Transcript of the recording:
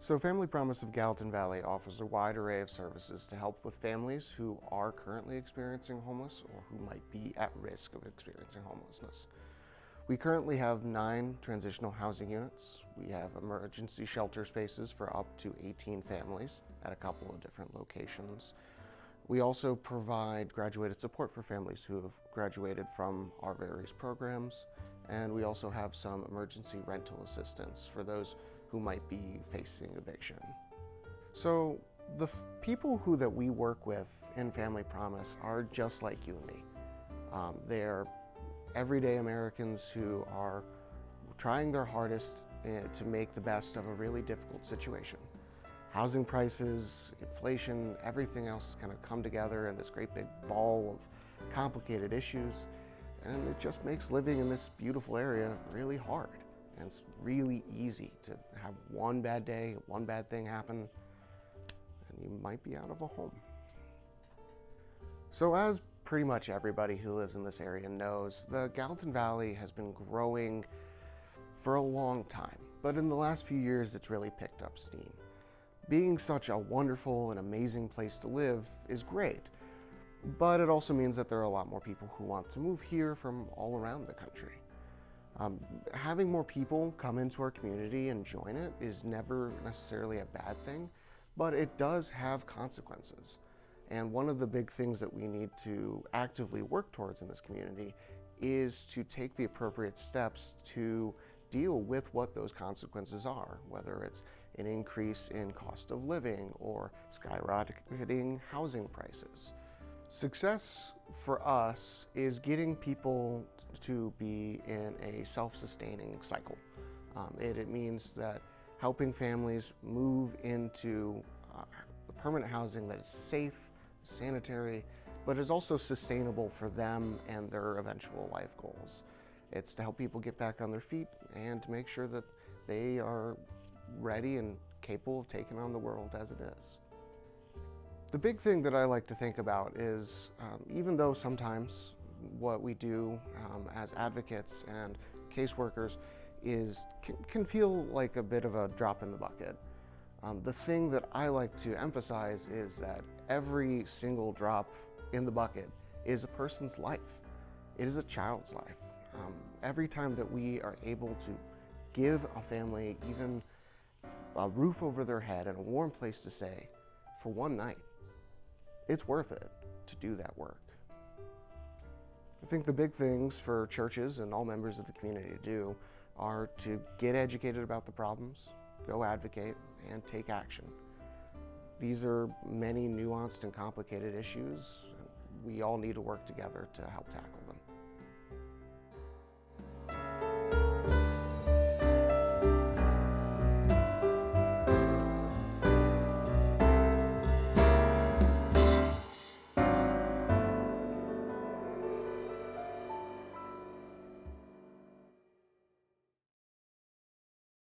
So Family Promise of Gallatin Valley offers a wide array of services to help with families who are currently experiencing homeless or who might be at risk of experiencing homelessness. We currently have 9 transitional housing units. We have emergency shelter spaces for up to 18 families at a couple of different locations. We also provide graduated support for families who have graduated from our various programs, and we also have some emergency rental assistance for those who might be facing eviction. So the people that we work with in Family Promise are just like you and me. They're everyday Americans who are trying their hardest to make the best of a really difficult situation. Housing prices, inflation, everything else has kind of come together in this great big ball of complicated issues, and it just makes living in this beautiful area really hard. And it's really easy to have one bad day, one bad thing happen, and you might be out of a home. So as pretty much everybody who lives in this area knows, the Gallatin Valley has been growing for a long time, but in the last few years it's really picked up steam. Being such a wonderful and amazing place to live is great, but it also means that there are a lot more people who want to move here from all around the country. Having more people come into our community and join it is never necessarily a bad thing, but it does have consequences. And one of the big things that we need to actively work towards in this community is to take the appropriate steps to deal with what those consequences are, whether it's an increase in cost of living or skyrocketing housing prices. Success for us is getting people to be in a self-sustaining cycle. It means that helping families move into permanent housing that is safe, sanitary, but is also sustainable for them and their eventual life goals. It's to help people get back on their feet and to make sure that they are ready and capable of taking on the world as it is. The big thing that I like to think about is, even though sometimes what we do as advocates and caseworkers can feel like a bit of a drop in the bucket, the thing that I like to emphasize is that every single drop in the bucket is a person's life. It is a child's life. Every time that we are able to give a family even a roof over their head and a warm place to stay for one night, it's worth it to do that work. I think the big things for churches and all members of the community to do are to get educated about the problems, go advocate, and take action. These are many nuanced and complicated issues, and we all need to work together to help tackle them.